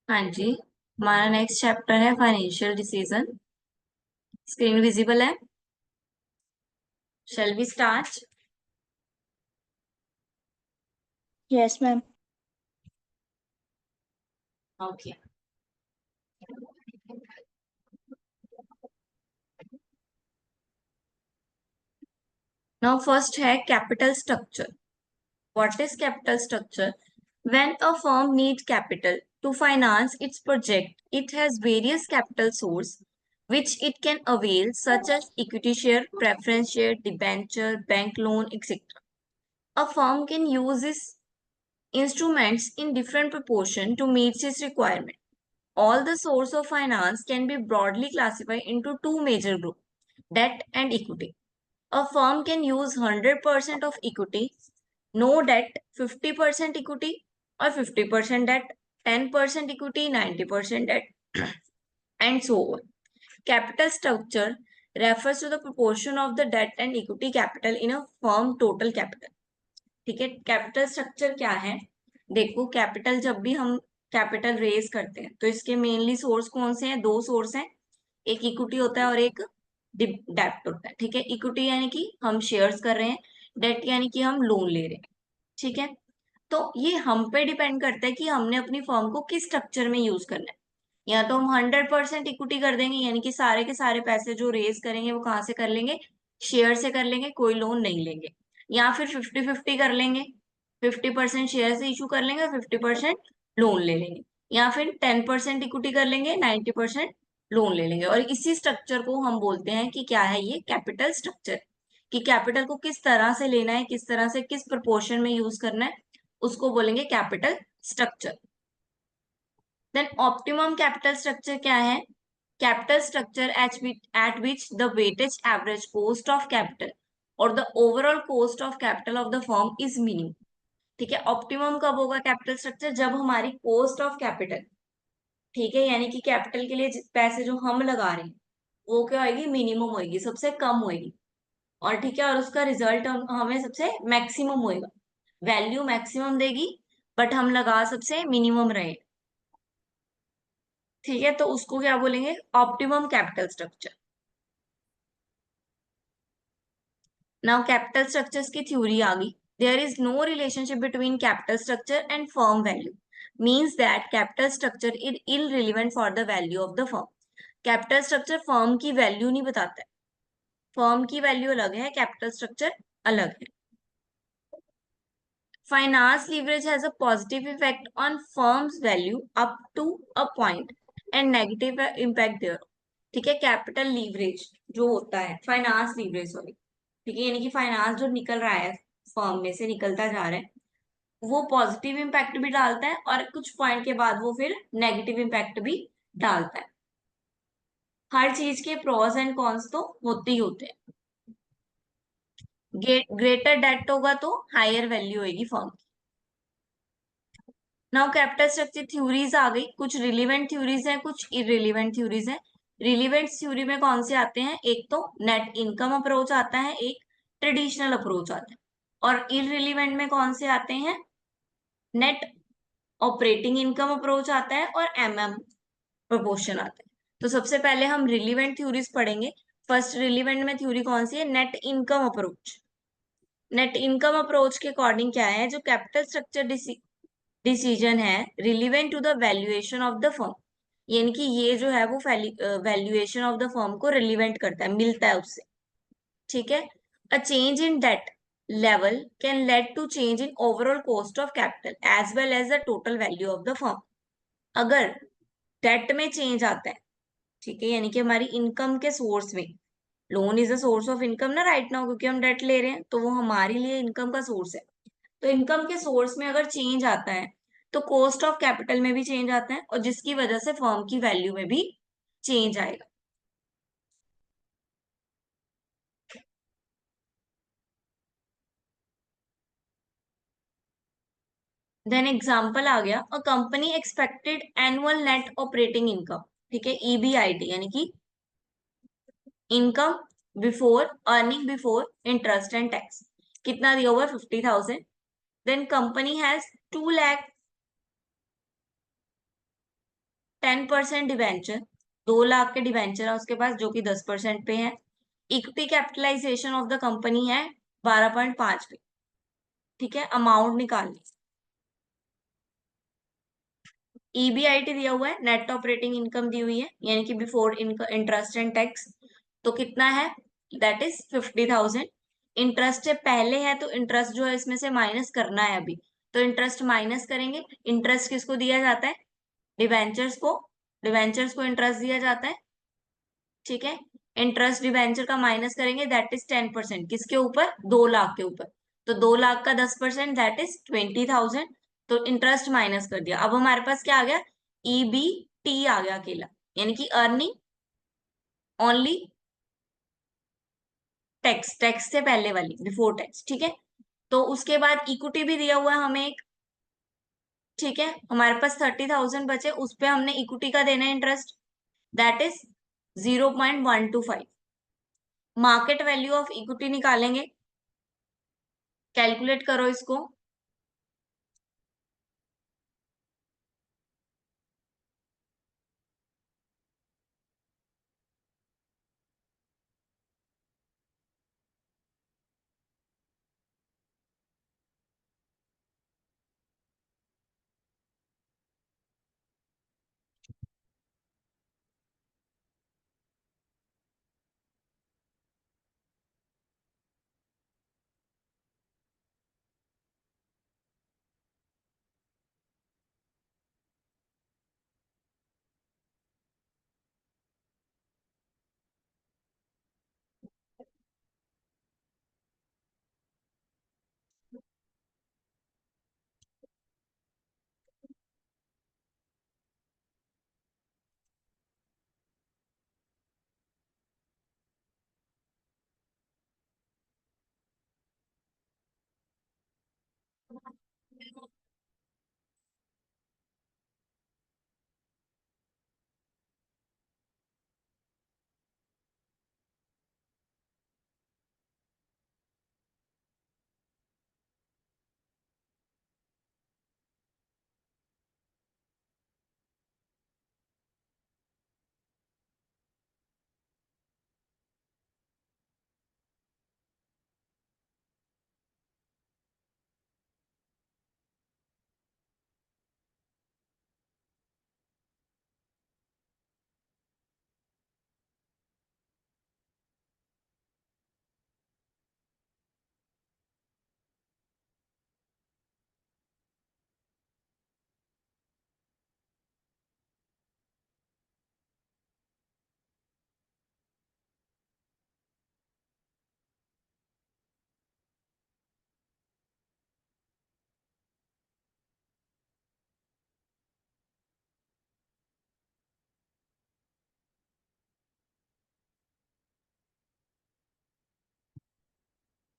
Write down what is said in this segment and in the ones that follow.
हाँ जी। हमारा नेक्स्ट चैप्टर है फाइनेंशियल डिसीजन। स्क्रीन विजिबल है। Shall we start? Yes, ma'am. Okay. Now first है capital structure. What is capital structure? When a firm need capital to finance its project, it has various capital source which it can avail, such as equity share, preference share, debenture, bank loan, etc. A firm can use these instruments in different proportion to meet its requirement. All the source of finance can be broadly classified into two major groups, debt and equity. A firm can use 100% of equity, no debt, 50% equity, or 50% debt, 10% equity, 90% debt, and so on. Capital structure refers to the proportion of the debt and equity capital in a firm total capital. ठीक है, capital structure क्या है? देखो, capital जब भी हम capital raise करते हैं तो इसके मेनली सोर्स कौन से हैं? दो सोर्स हैं, एक इक्विटी होता है और एक डेब्ट होता है। ठीक है, इक्विटी यानी कि हम शेयर्स कर रहे हैं, डेट यानी कि हम लोन ले रहे हैं। ठीक है, तो ये हम पे डिपेंड करता है कि हमने अपनी फर्म को किस स्ट्रक्चर में यूज करना है। या तो हम 100% इक्विटी कर देंगे, यानी कि सारे के सारे पैसे जो रेज करेंगे वो कहाँ से कर लेंगे? शेयर से कर लेंगे, कोई लोन नहीं लेंगे। या फिर 50-50 कर लेंगे, 50% शेयर से इशू कर लेंगे, 50% लोन ले लेंगे। या फिर 10% इक्विटी कर लेंगे, 90% लोन ले लेंगे। और इसी स्ट्रक्चर को हम बोलते हैं कि क्या है? ये कैपिटल स्ट्रक्चर। कि कैपिटल को किस तरह से लेना है, किस तरह से, किस प्रोपोर्शन में यूज करना है, उसको बोलेंगे capital structure. Then optimum capital structure क्या है? Capital structure at which the weighted average cost of capital or the overall cost of capital of the firm is minimum. ठीक है, ऑप्टिमम कब होगा कैपिटल स्ट्रक्चर? जब हमारी कॉस्ट ऑफ कैपिटल, ठीक है, यानी कि कैपिटल के लिए पैसे जो हम लगा रहे हैं वो क्या होगी? मिनिमम होगी, सबसे कम होगी। और ठीक है, और उसका रिजल्ट हमें सबसे मैक्सिमम होएगा। वैल्यू मैक्सिमम देगी बट हम लगा सबसे मिनिमम रहे। ठीक है, तो उसको क्या बोलेंगे? Optimum capital structure. Now capital structures की थ्योरी आ गई। There is no relationship between capital structure and firm value, means that capital structure is irrelevant for the value of the firm. Capital structure firm की value नहीं बताता है। Firm की value अलग है, कैपिटल स्ट्रक्चर अलग है। Finance leverage has a positive effect on firm's value up to a point and negative impact there. ठीक है, कैपिटल लीवरेज जो होता है, फाइनेंस लीवरेज सॉरी, ठीक है, यानी कि फाइनेंस जो निकल रहा है, फर्म में से निकलता जा रहा है, वो पॉजिटिव इम्पैक्ट भी डालता है और कुछ पॉइंट के बाद वो फिर नेगेटिव इम्पैक्ट भी डालता है। हर चीज के प्रोस एंड कॉन्स तो होते ही होते हैं। ग्रेटर डेट होगा तो हायर वैल्यू होगी फर्म की। नाउ कैपिटल स्ट्रक्चर थ्योरीज आ गई। कुछ रिलीवेंट थ्योरीज हैं, कुछ इररिलीवेंट थ्योरीज हैं। रिलीवेंट थ्योरी में कौन से आते हैं? एक तो नेट इनकम अप्रोच आता है, एक ट्रेडिशनल अप्रोच आता है। और इररिलीवेंट में कौन से आते हैं? नेट ऑपरेटिंग इनकम अप्रोच आता है और एमएम प्रोपोर्शन आता है। तो सबसे पहले हम रिलीवेंट थ्योरीज पढ़ेंगे। फर्स्ट रिलीवेंट में थ्योरी कौन सी है? Net income approach. Net income approach के अकॉर्डिंग क्या है? जो कैपिटल स्ट्रक्चर डिसीजन है relevant to the valuation of the firm, यानी कि ये जो है वो वैल्यूएशन ऑफ द फर्म को रिलीवेंट करता है, मिलता है उससे। ठीक है, a change in debt level can lead to change in overall cost of capital as well as the total value of the firm. अगर डेट में चेंज आता है, ठीक है, यानी कि हमारी इनकम के सोर्स में, loan is a source of income ना राइट नाउ, क्योंकि हम डेट ले रहे हैं तो वो हमारे लिए इनकम का सोर्स है। तो इनकम के सोर्स में अगर चेंज आता है तो कॉस्ट ऑफ कैपिटल में भी चेंज आता है और जिसकी वजह से फर्म की वैल्यू में भी चेंज आएगा। देन एग्जाम्पल आ गया, a company expected annual net operating income, ठीक है, ईबीआईटी, यानी कि income before earning before interest and tax, कितना दिया हुआ है? 50,000। Then company has 2 lakh 10% debenture, 2 lakh के डिवेंचर है उसके पास जो कि 10% पे है। Equity capitalization of the company है 12.5 पे। ठीक है, अमाउंट निकालनी। ईबीआईटी दिया हुआ है, नेट ऑपरेटिंग इनकम दी हुई है, यानी कि बिफोर इंटरेस्ट एंड टैक्स। तो कितना है, दैट इज 50,000। इंटरेस्ट से पहले है तो इंटरेस्ट जो है इसमें से माइनस करना है अभी। तो इंटरेस्ट माइनस करेंगे। इंटरेस्ट किसको दिया जाता है, डिवेंचर्स को। डिवेंचर्स को इंटरेस्ट दिया जाता है। ठीक है, इंटरेस्ट डिवेंचर का माइनस करेंगे, दैट इज 10%। किसके ऊपर, 2 लाख के ऊपर। तो 2 लाख का 10%, दैट इज 20,000। तो इंटरेस्ट माइनस कर दिया। अब हमारे पास क्या आ गया, ईबीटी आ गया अकेला, यानी कि अर्निंग ओनली टैक्स, टैक्स से पहले वाली, बिफोर टैक्स। ठीक है, तो उसके बाद इक्विटी भी दिया हुआ है हमें एक। ठीक है, हमारे पास 30,000 बचे, उस पे हमने इक्विटी का देना है interest, that is 0.125। Market value of equity निकालेंगे, कैलकुलेट करो इसको।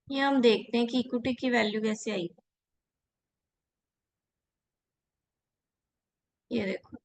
ये हम देखते हैं कि इक्विटी की वैल्यू कैसे आई। ये देखो,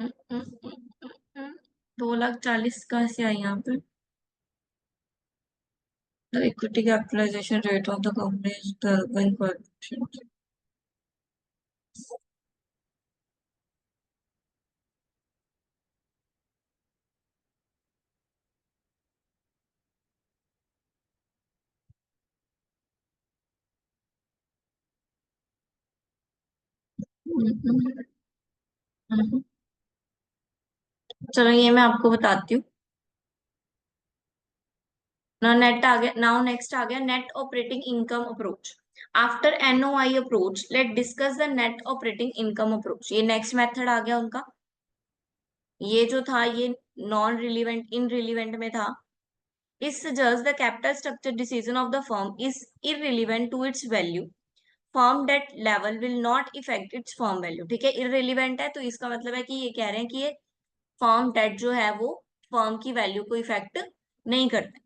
हम्म, हम्म, हम्म, 2,40,000 कहाँ से आई यहाँ पे। The equity capitalization rate of the company is 12.5%. हम्म। चलो ये मैं आपको बताती हूँ ना। नेट आ गया, नाउ नेक्स्ट आ गया net operating income approach. After NOI approach let discuss the net operating income approach. ये नेक्स्ट मेथड आ गया उनका। ये जो था ये नॉन रिलीवेंट इन रिलीवेंट में था। It suggests the capital structure decision of the firm is irrelevant to its value. Firm debt level will not affect its firm value. ठीक है, irrelevant है तो इसका मतलब है कि ये कह रहे हैं कि ये फर्म डेट जो है वो फर्म की वैल्यू को इफेक्ट नहीं करता।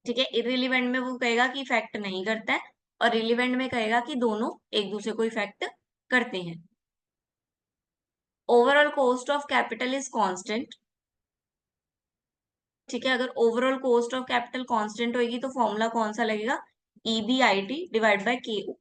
ठीक है, irrelevant में वो कहेगा कि इफेक्ट नहीं करता है, और रिलीवेंट में कहेगा कि दोनों एक दूसरे को इफेक्ट करते हैं। Overall cost of capital is constant. ठीक है, अगर overall cost of capital constant होगी तो फॉर्मूला कौन सा लगेगा? EBIT divide by KO।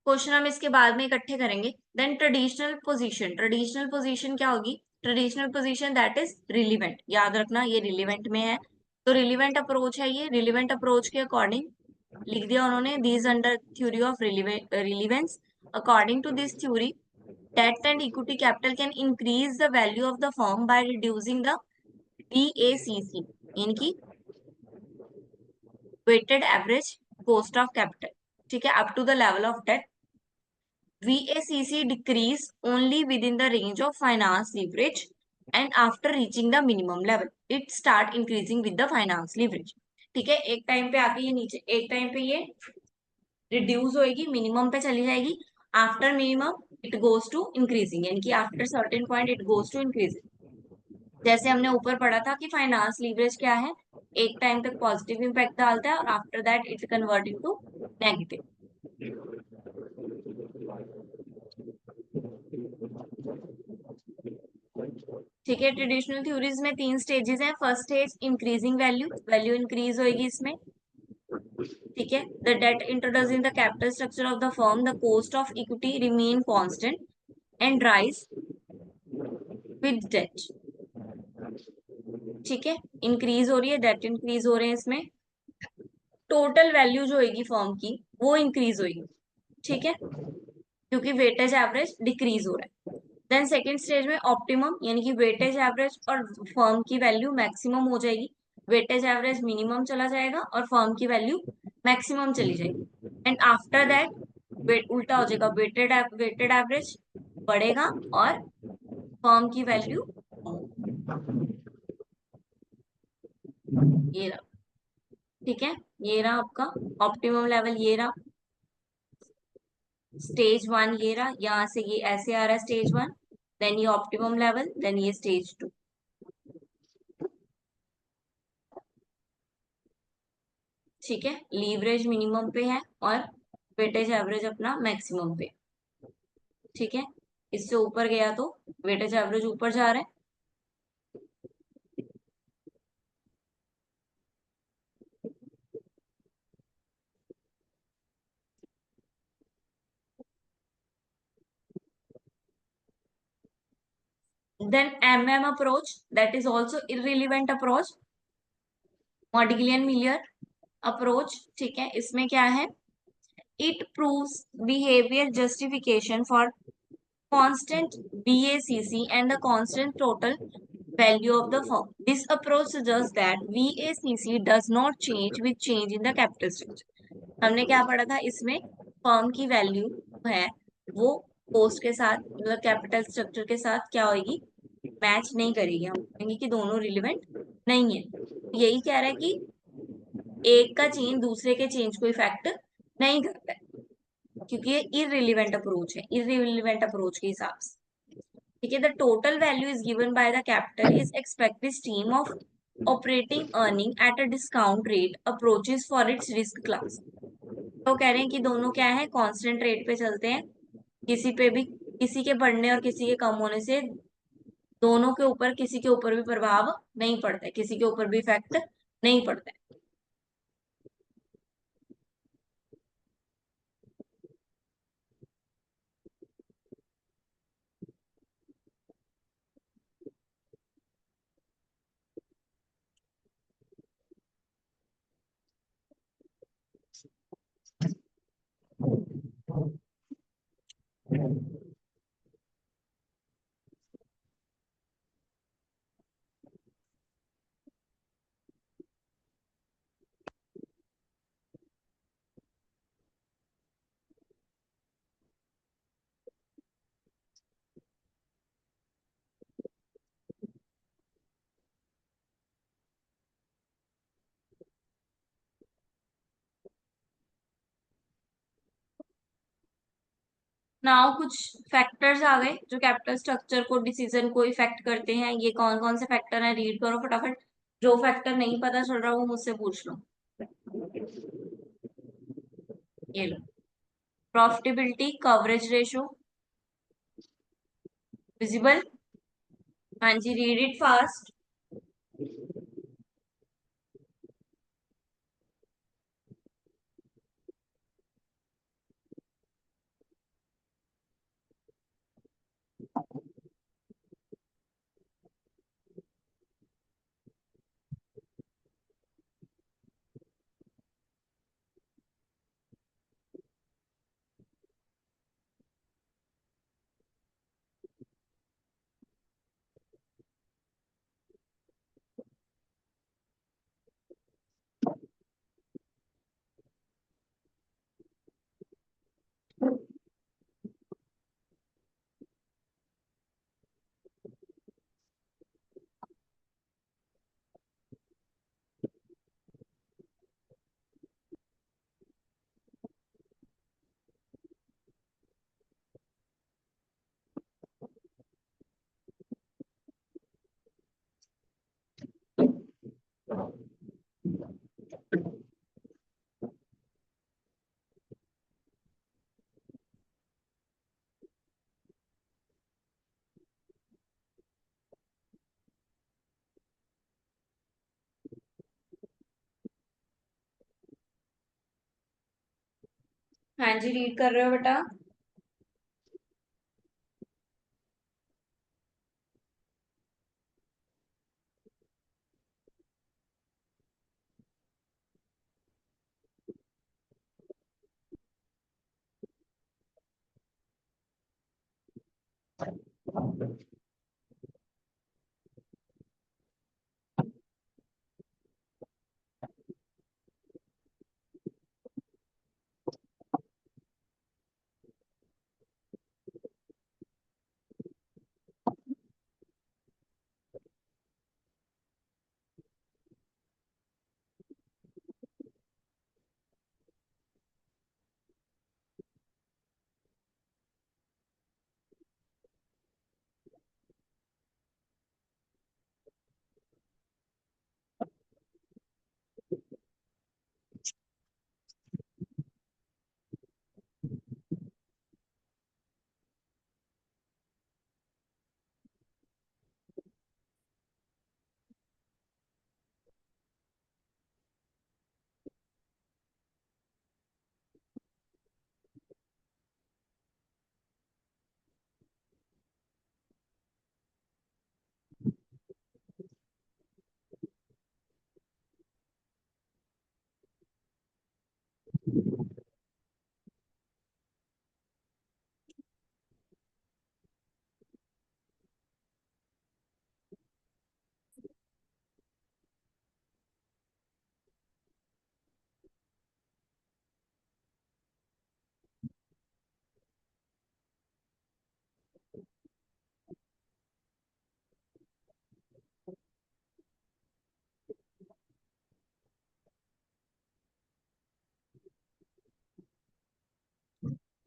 Question हम इसके बाद में इकट्ठे करेंगे। Then traditional position. Traditional position क्या होगी? Traditional position that is relevant. याद रखना ये रिलीवेंट में है, तो रिलीवेंट अप्रोच है ये। रिलीवेंट अप्रोच के अकॉर्डिंग लिख दिया उन्होंने, these under theory of relevance. According to this theory debt and equity capital can increase the value of the firm by reducing the VACC, इनकी weighted average cost of capital. ठीक है, up to the level of debt. VACC decrease only within the range of finance leverage, and after reaching the minimum level it start increasing with the finance leverage। ठीक है, एक time पे आके ये नीचे, एक टाइम पे ये रिड्यूस होएगी, मिनिमम पे चली जाएगी। After minimum it goes to increasing, यानी कि after certain point it goes to increasing. जैसे हमने ऊपर पढ़ा था कि फाइनेंस लीवरेज क्या है, एक टाइम तक पॉजिटिव इंपैक्ट डालता है और after that it convert into negative. ठीक है, ट्रेडिशनल थ्योरीज में 3 स्टेजेस हैं। First stage increasing value, value increase होगी इसमें। ठीक है, the debt introduce in the capital structure of the firm, the cost of equity remain constant and rise with debt. ठीक है, इंक्रीज हो रही है, डेट इंक्रीज हो रहे हैं इसमें। टोटल वैल्यू जो होगी फर्म की वो इंक्रीज होगी। ठीक है, क्योंकि वेटेज एवरेज डिक्रीज हो रहा है। देन सेकेंड स्टेज में ऑप्टिमम, यानी कि वेटेज एवरेज और फर्म की वैल्यू मैक्सिमम हो जाएगी। वेटेज एवरेज मिनिमम चला जाएगा और फर्म की वैल्यू मैक्सिमम चली जाएगी। एंड आफ्टर दैट वेट उल्टा हो जाएगा, वेटेड एवरेज बढ़ेगा और फर्म की वैल्यू ये रहा। ठीक है, ये रहा आपका ऑप्टिमम लेवल, ये रहा स्टेज 1, ये रहा, यहाँ से ये ऐसे आ रहा है स्टेज 1, देन ये ऑप्टिमम लेवल, देन ये स्टेज 2। ठीक है, लीवरेज मिनिमम पे है और वेटेज एवरेज अपना मैक्सिमम पे। ठीक है, इससे ऊपर गया तो वेटेज एवरेज ऊपर जा रहा है। Then MM approach that is also irrelevant approach, Modigliani Miller approach. ठीक है, इसमें क्या है? It proves behaviour justification for constant VACC and the constant total value of the firm. This approach suggests that VACC does not change with change in the capital structure. हमने क्या पढ़ा था इसमें? फर्म की वैल्यू है वो post के साथ मतलब कैपिटल स्ट्रक्चर के साथ क्या होगी, मैच नहीं करेगी। हम कहेंगे कि दोनों रिलेवेंट नहीं है। यही कह रहा है कि एक का चेंज दूसरे के चेंज को इफेक्ट नहीं करता है, क्योंकि ये इररिलेवेंट अप्रोच है, इररिलेवेंट अप्रोच के हिसाब से। ठीक है, the total value is given by the capital is expected stream of operating earning at a discount rate approaches for its risk class. तो कह रहे हैं कि दोनों क्या है, कांस्टेंट रेट पे चलते हैं, किसी पे भी, किसी के बढ़ने और किसी के कम होने से दोनों के ऊपर, किसी के ऊपर भी प्रभाव नहीं पड़ता है, किसी के ऊपर भी इफेक्ट नहीं पड़ता है। नाउ कुछ फैक्टर्स आ गए जो कैपिटल स्ट्रक्चर को, डिसीजन को इफेक्ट करते हैं। ये कौन कौन से फैक्टर हैं, रीड करो फटाफट। जो फैक्टर नहीं पता चल रहा वो मुझसे पूछ लो। ये लो, प्रॉफिटेबिलिटी, कवरेज रेशो, विजिबल। हाँ जी, रीड इट फास्ट। हाँ जी, रीड कर रहे हो बेटा।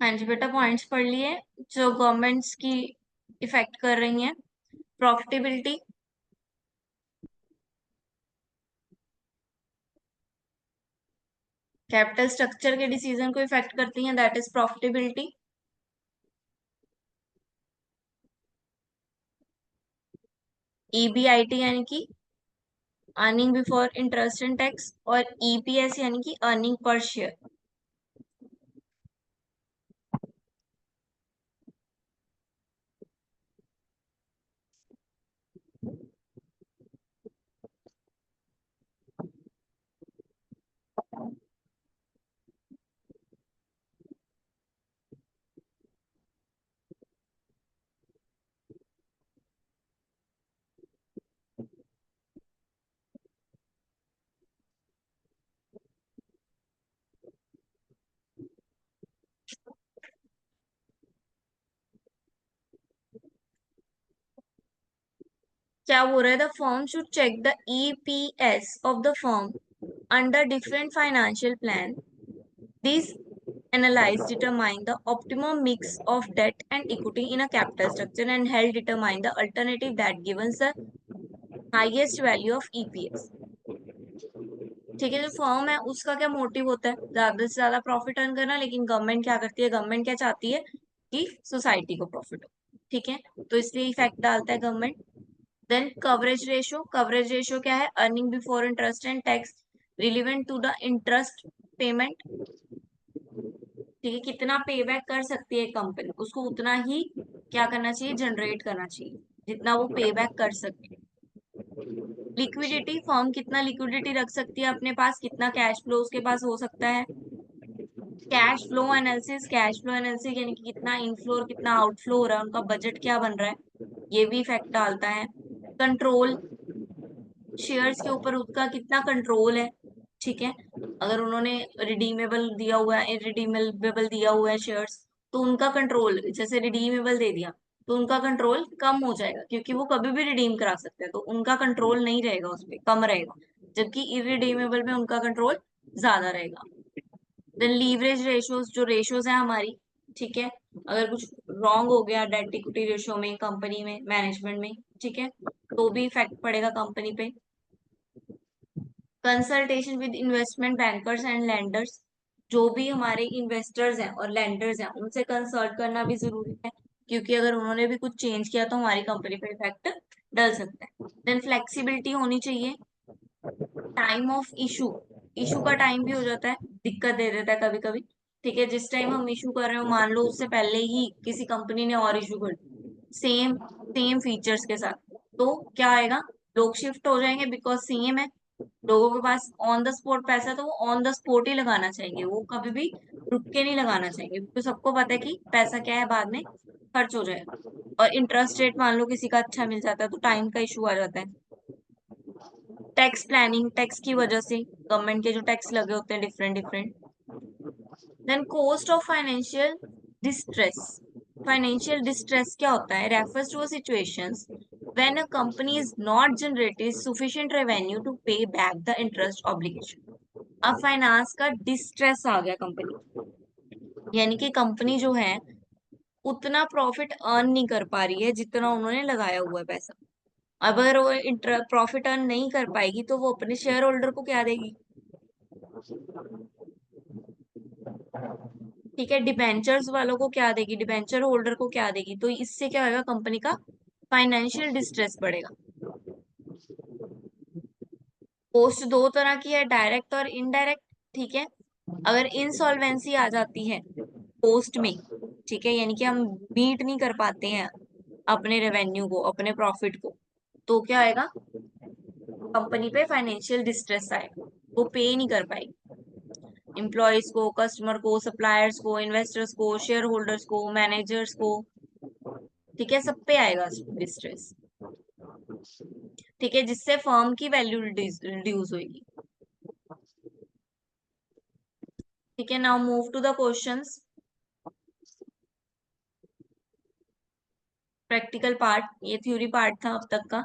हाँ जी बेटा, पॉइंट्स पढ़ लिए जो गवर्नमेंट्स की इफेक्ट कर रही हैं। प्रॉफिटेबिलिटी, कैपिटल स्ट्रक्चर के डिसीजन को इफेक्ट करती हैं, दैट इज प्रॉफिटेबिलिटी। ईबीआईटी यानी कि earning before interest and tax, और ईपीएस यानी कि अर्निंग पर शेयर। क्या बोल रहा है? The firm should check the EPS of the firm under different financial plan. These analyze determine the optimum mix of debt and equity in a capital structure and help determine the alternative that gives the highest value of EPS. ठीक है, जो firm है उसका क्या motive होता है? ज्यादा से ज्यादा प्रॉफिट अर्न करना। लेकिन गवर्नमेंट क्या करती है? गवर्नमेंट क्या चाहती है कि सोसाइटी को प्रॉफिट हो। ठीक है, तो इसलिए इफेक्ट डालता है government. Then coverage ratio, coverage ratio क्या है? Earning before interest and tax relevant to the interest payment. ठीक है, कितना पे बैक कर सकती है कंपनी, उसको उतना ही क्या करना चाहिए? जनरेट करना चाहिए, जितना वो पे बैक कर सके। लिक्विडिटी, फर्म कितना लिक्विडिटी रख सकती है अपने पास, कितना कैश फ्लो उसके पास हो सकता है। Cash flow analysis, cash flow analysis यानी कि कितना इनफ्लो और कितना आउटफ्लो हो रहा है, उनका बजट क्या बन रहा है, ये भी इफेक्ट डालता है। कंट्रोल, शेयर्स के ऊपर उसका कितना कंट्रोल है। ठीक है, अगर उन्होंने रिडीमेबल दिया हुआ है, इरिडीमेबल दिया हुआ है शेयर्स, तो उनका कंट्रोल, जैसे रिडीमेबल दे दिया तो उनका कंट्रोल कम हो जाएगा, क्योंकि वो कभी भी रिडीम करा सकते हैं, तो उनका कंट्रोल नहीं रहेगा, उस पर कम रहेगा। जबकि इरिडीमेबल में उनका कंट्रोल ज्यादा रहेगा। देन लीवरेज रेशियोज, जो रेशियोज है हमारी, ठीक है, अगर कुछ रॉन्ग हो गया डेट इक्विटी रेशियो में, कंपनी में, मैनेजमेंट में, ठीक है, तो भी इफेक्ट पड़ेगा कंपनी पे। Consultation with investment bankers and landers, जो भी हमारे इन्वेस्टर्स हैं और लैंडर्स हैं उनसे कंसल्ट करना भी जरूरी है, क्योंकि अगर उन्होंने भी कुछ चेंज किया तो हमारी कंपनी पे इफेक्ट डल सकता है। देन फ्लेक्सिबिलिटी होनी चाहिए। टाइम ऑफ इशू, इशू का टाइम भी हो जाता है, दिक्कत दे देता है कभी कभी। ठीक है, जिस टाइम हम इशू कर रहे हो, मान लो उससे पहले ही किसी कंपनी ने और इशू कर दिया सेम सेम फीचर्स के साथ, तो क्या आएगा? लोग शिफ्ट हो जाएंगे, बिकॉज सेम है। लोगों के पास ऑन द स्पॉट पैसा है, तो वो ऑन द स्पॉट ही लगाना चाहेंगे, वो कभी भी रुक के नहीं लगाना चाहेंगे, क्योंकि सबको पता है कि पैसा क्या है, बाद में खर्च हो जाएगा। और इंटरेस्ट रेट मान लो किसी का अच्छा मिल जाता है, तो टाइम का इशू आ जाता है। टैक्स प्लानिंग, टैक्स की वजह से गवर्नमेंट के जो टैक्स लगे होते हैं different different. Then cost of financial distress, financial distress क्या होता है? Refers to situations when a company is not generated sufficient revenue to pay back the interest obligation. अब फाइनेंस का डिस्ट्रेस आ गया कंपनी, यानी कि कंपनी जो है उतना प्रॉफिट अर्न नहीं कर पा रही है जितना उन्होंने लगाया हुआ है पैसा। अगर वो प्रॉफिट अर्न नहीं कर पाएगी तो वो अपने शेयर होल्डर को क्या देगी? ठीक है, डिबेंचर्स वालों को क्या देगी, डिबेंचर होल्डर को क्या देगी? तो इससे क्या होगा? कंपनी का फाइनेंशियल डिस्ट्रेस बढ़ेगा। पोस्ट दो तरह की है, डायरेक्ट और इनडायरेक्ट। ठीक है, अगर इंसॉल्वेंसी आ जाती है पोस्ट में, ठीक है, यानी कि हम मीट नहीं कर पाते हैं अपने रेवेन्यू को, अपने प्रॉफिट को, तो क्या आएगा? कंपनी पे फाइनेंशियल डिस्ट्रेस आएगा, वो पे नहीं कर पाएगी एम्प्लॉयज को, कस्टमर को, सप्लायर्स को, इन्वेस्टर्स को, शेयर होल्डर्स को, मैनेजर्स को। ठीक है, सब पे आएगा डिस्ट्रेस। ठीक है, जिससे फर्म की वैल्यू रिड्यूस होगी। ठीक है, now move to the questions. Practical part, ये थ्योरी पार्ट था अब तक का।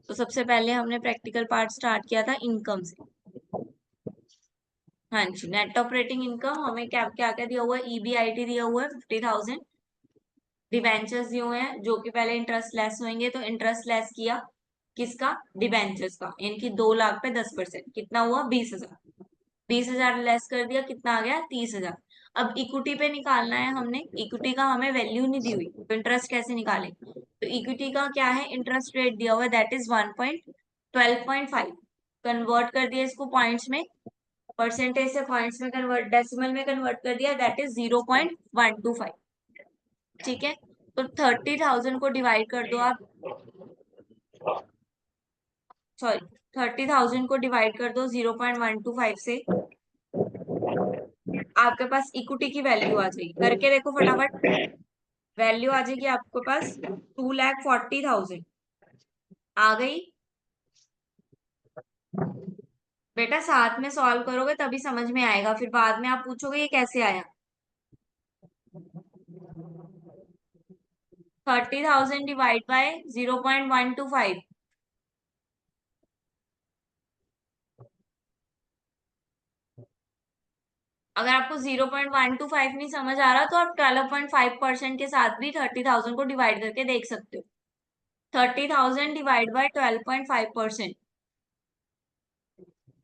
तो सबसे पहले हमने प्रैक्टिकल पार्ट स्टार्ट किया था इनकम से। हाँ जी, नेट ऑपरेटिंग इनकम हमें क्या क्या क्या दिया हुआ है, ईबीआईटी दिया हुआ है 50,000, डिबेंचर्स दिए हुए हैं जो कि पहले इंटरेस्ट लेस होंगे, तो इंटरेस्ट लेस किया किसका, डिबेंचर्स का, इनकी 2 लाख पे 10%, कितना हुआ 20,000, 20,000 लेस कर दिया, कितना आ गया 30,000। अब इक्विटी पे निकालना है हमने, इक्विटी का हमें वैल्यू नहीं दी हुई, तो इंटरेस्ट कैसे निकालें, तो इक्विटी का क्या है, इंटरेस्ट रेट दिया हुआ है दैट इज 1.12.5, कन्वर्ट कर दिया इसको पॉइंट्स में, परसेंटेज से पॉइंट्स में कन्वर्ट, डेसिमल में कन्वर्ट कर दिया दैट इज 0.125। ठीक है, तो 30,000 को डिवाइड कर दो आप, सॉरी 30,000 को डिवाइड कर दो 0.125 से, आपके पास इक्विटी की वैल्यू आ जाएगी, करके देखो फटाफट, वैल्यू आ जाएगी आपके पास 2,40,000 आ गई। बेटा साथ में सॉल्व करोगे तभी समझ में आएगा, फिर बाद में आप पूछोगे ये कैसे आया। 30,000 डिवाइड बाय 0.125, अगर आपको 0.125 नहीं समझ आ रहा तो आप 12.5% के साथ भी 30,000 को डिवाइड करके देख सकते हो। 30,000 डिवाइड बाय 12.5%,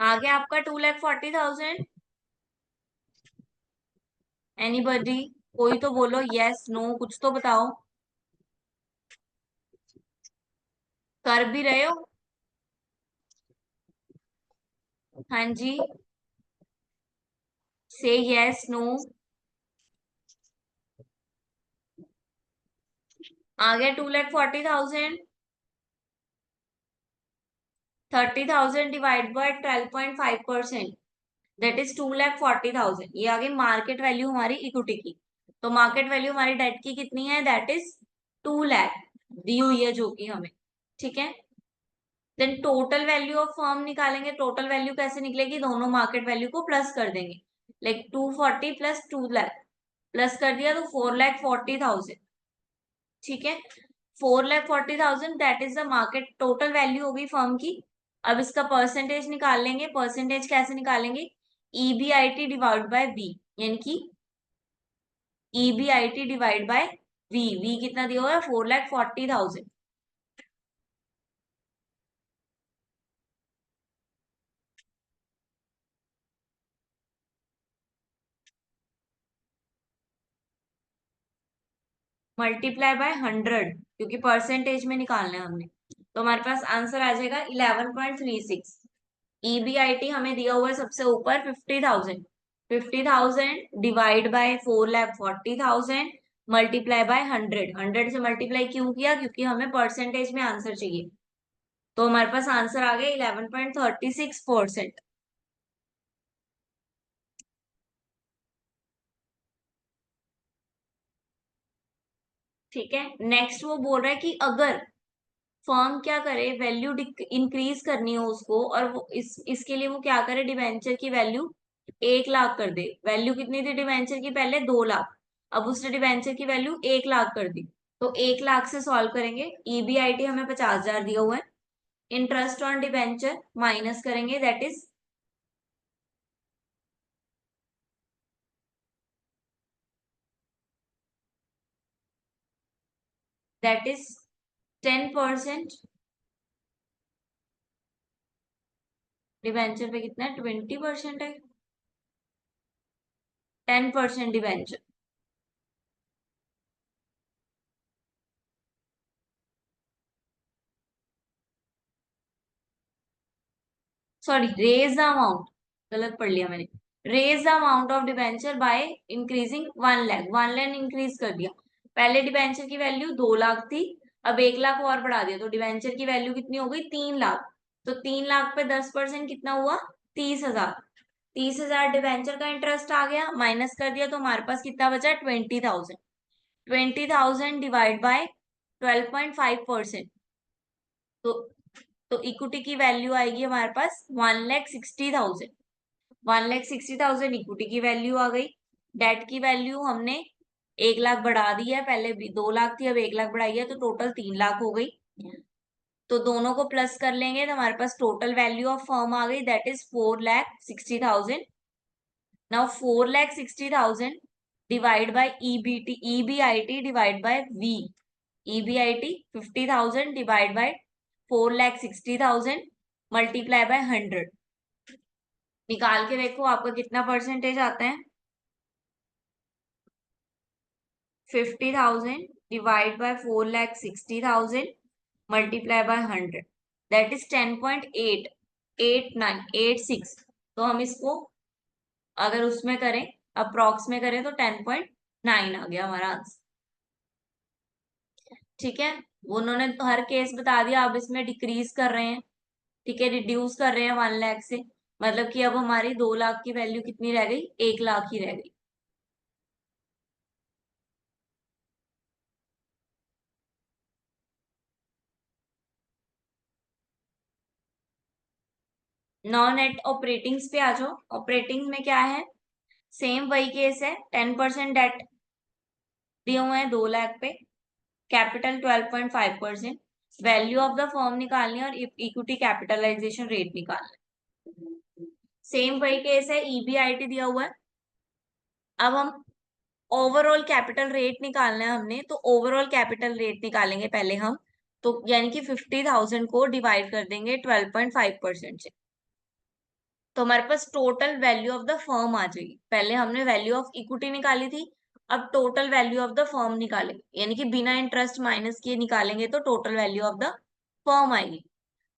आ गया आपका 2,40,000। एनीबडी, कोई तो बोलो यस नो, कुछ तो बताओ, कर भी रहे हो, हाँ जी, से यस नो, आ गया 2,40,000, 30,000 डिवाइड बाय 12.5%, दैट इज 2,40,000, ये आ गई मार्केट वैल्यू हमारी इक्विटी की। तो मार्केट वैल्यू हमारी डेट की कितनी है, दैट इज 2 लाख दी हुई है जो कि हमें, ठीक है। Then total value of firm निकालेंगे, टोटल वैल्यू कैसे निकलेगी, दोनों मार्केट वैल्यू को प्लस कर देंगे, लाइक 240 प्लस 2 लाख, प्लस कर दिया तो 4,40,000, ठीक है। 4,40,000 that is the market total value होगी फर्म की। अब इसका परसेंटेज निकाल लेंगे, परसेंटेज कैसे निकालेंगे, ईबीआईटी डिवाइड बाय वी, यानी कि EBIT divide by V, V कितना दिया हुआ है 4,40,000, मल्टीप्लाई बाय 100, क्योंकि परसेंटेज में निकालना है हमने, तो हमारे पास आंसर आ जाएगा 11.36। ईबीआईटी हमें दिया हुआ है सबसे ऊपर 50,000, 50,000 डिवाइड बाय 4,40,000 मल्टीप्लाई बाय 100, 100 से मल्टीप्लाई क्यों किया, क्योंकि हमें परसेंटेज में आंसर चाहिए, तो हमारे पास आंसर आ गया 11.36%। ठीक है, नेक्स्ट वो बोल रहा है कि अगर फर्म क्या करे, वैल्यू इंक्रीज करनी हो उसको, और वो इसके लिए वो क्या करे, डिवेंचर की वैल्यू 1 लाख कर दे, वैल्यू कितनी थी डिवेंचर की पहले 2 लाख, अब उसने डिवेंचर की वैल्यू 1 लाख कर दी, तो 1 लाख से सॉल्व करेंगे, ईबीआईटी हमें 50,000 दिया हुआ है, इंटरेस्ट ऑन डिवेंचर माइनस करेंगे दैट इज 10%, डिवेंचर पे कितना है 20% है, 10% debenture, sorry raise the amount, गलत पढ़ लिया मैंने, raise the amount of debenture by increasing 1 lakh, 1 lakh increase कर दिया, पहले डिबेंचर की वैल्यू 2 लाख थी, अब 1 लाख और बढ़ा दिया, तो डिबेंचर की वैल्यू कितनी हो गई 3 लाख, तो 3 लाख पे 10% कितना हुआ 30,000, 30,000 डिबेंचर का इंटरेस्ट आ गया, माइनस कर दिया तो हमारे पास कितना बचा 20,000, 20,000 डिवाइड बाय 12.5%, तो इक्विटी की वैल्यू आएगी हमारे पास 1,60,000, 1,60,000 इक्विटी की वैल्यू आ गई। डेट की वैल्यू हमने 1 लाख बढ़ा दी है, पहले भी 2 लाख थी, अब 1 लाख बढ़ाई है, तो टोटल 3 लाख हो गई, तो दोनों को प्लस कर लेंगे तो हमारे पास टोटल वैल्यू ऑफ फर्म आ गई that is 4,60,000, Now 4,60,000 divide by EBIT divide by V. EBIT 50,000 divide by 4,60,000 multiply by 100. निकाल के देखो आपका कितना परसेंटेज आता है. 50,000 divide by 4,60,000 multiply by 100. That is 10.88986. तो हम इसको अगर उसमें करें, अप्रॉक्स में करें तो 10.9 आ गया हमारा आंसर. ठीक है, उन्होंने तो हर केस बता दिया. अब इसमें डिक्रीज कर रहे हैं, ठीक है, रिड्यूस कर रहे हैं 1 लाख से. मतलब कि अब हमारी 2 लाख की वैल्यू कितनी रह गई, 1 लाख ही रह गई. नॉन नेट ऑपरेटिंग्स पे आ जाओ. ऑपरेटिंग में क्या है, सेम वही केस है. 10% डेट दिए हुए हैं 2 लाख पे, capital 12.5%, value of the firm निकालनी है और इक्विटी कैपिटलाइजेशन रेट निकालना है. सेम वही केस है. ईबीआईटी दिया हुआ है. अब हम ओवरऑल कैपिटल रेट निकालना है हमने, तो ओवरऑल कैपिटल रेट निकालेंगे पहले हम. तो यानी कि 50,000 को डिवाइड कर देंगे 12.5% से. तो हमारे पास total value of the firm आ जाएगी. पहले हमने वैल्यू ऑफ इक्विटी निकाली थी, अब total value of the firm निकालेंगे. यानी कि बिना इंटरेस्ट माइनस किए निकालेंगे तो total value of the firm आएगी.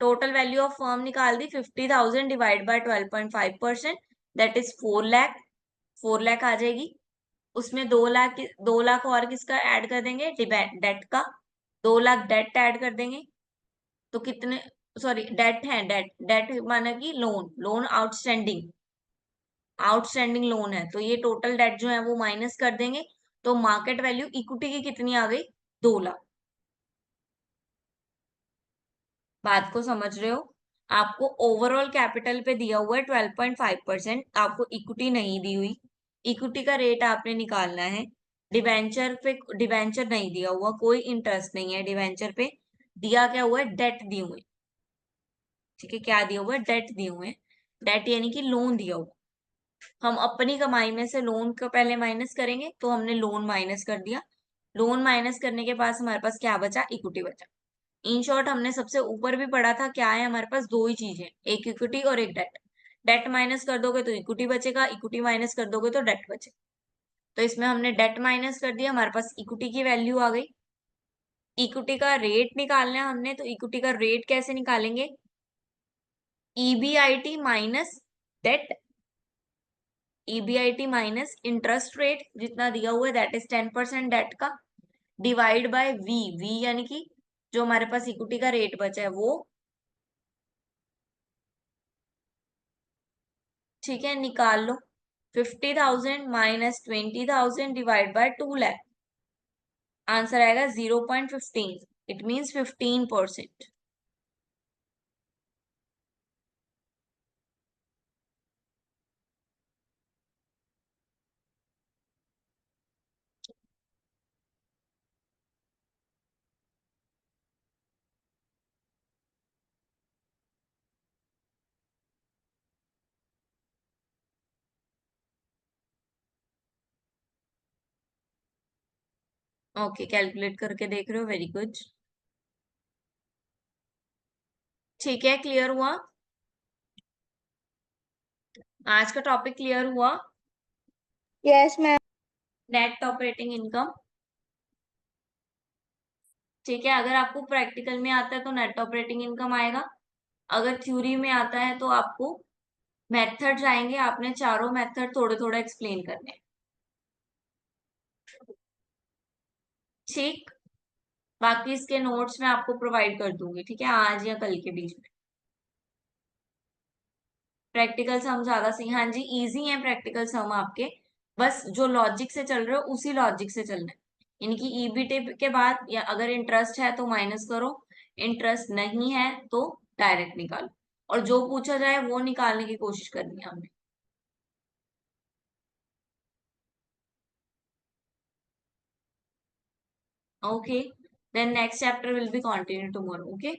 टोटल वैल्यू ऑफ फर्म निकाल दी. 50,000 divide by 12.5%, that is 4 lakh. 4 lakh आ जाएगी. उसमें 2 लाख और किसका ऐड कर देंगे, डेट का. 2 लाख डेट ऐड कर देंगे. तो कितने, सॉरी डेट है, डेट डेट माना कि loan, loan outstanding, outstanding loan है. तो ये टोटल डेट जो है वो माइनस कर देंगे. तो मार्केट वैल्यू इक्विटी की कितनी आ गई, 2 लाख. बात को समझ रहे हो. आपको ओवरऑल कैपिटल पे दिया हुआ है 12.5%, आपको इक्विटी नहीं दी हुई. इक्विटी का रेट आपने निकालना है. डिवेंचर पे, डिवेंचर नहीं दिया हुआ, कोई इंटरेस्ट नहीं है डिवेंचर पे. दिया क्या हुआ है, डेट दिए हुए. ठीक है, क्या दिया हुआ है, डेट दिए हुए. डेट यानी कि लोन दिया हुआ. हम अपनी कमाई में से लोन को पहले माइनस करेंगे, तो हमने लोन माइनस कर दिया. लोन माइनस करने के पास हमारे पास क्या बचा, इक्विटी बचा. इन शॉर्ट हमने सबसे ऊपर भी पढ़ा था, क्या है हमारे पास, दो ही चीजें, एक इक्विटी और एक डेट. डेट माइनस कर दोगे तो इक्विटी बचेगा, इक्विटी माइनस कर दोगे तो डेट बचेगा. तो इसमें हमने डेट माइनस कर दिया, हमारे पास इक्विटी की वैल्यू आ गई. इक्विटी का रेट निकालना है हमने, तो इक्विटी का रेट कैसे निकालेंगे, EBIT minus debt, EBIT minus interest rate जितना दिया हुआ है, दैट इज 10% डेट का, डिवाइड बाय वी. वी यानी कि जो हमारे पास इक्विटी का रेट बचा है वो. ठीक है, निकाल लो. 50,000 minus 20,000 divide by 2 lakh. Answer आएगा 0.15. It means 15%. ओके, कैलकुलेट करके देख रहे हो, वेरी गुड. ठीक है, क्लियर हुआ. आज का टॉपिक क्लियर हुआ. Yes, ma'am. Net operating income. ठीक है, अगर आपको प्रैक्टिकल में आता है तो नेट ऑपरेटिंग इनकम आएगा. अगर थ्योरी में आता है तो आपको मेथड्स आएंगे. आपने चारों मेथड थोड़े थोड़े एक्सप्लेन करने हैं. ठीक, बाकी इसके नोट्स मैं आपको प्रोवाइड कर दूंगी, ठीक है, आज या कल के बीच में. प्रैक्टिकल सम ज्यादा सही, हाँ जी, इजी है प्रैक्टिकल सम आपके. बस जो लॉजिक से चल रहे हो उसी लॉजिक से चलना है. यानी कि ईबीटी के बाद या अगर इंटरेस्ट है तो माइनस करो, इंटरेस्ट नहीं है तो डायरेक्ट निकालो, और जो पूछा जाए वो निकालने की कोशिश करनी है हमने. Okay, then next chapter will be continue tomorrow. Okay.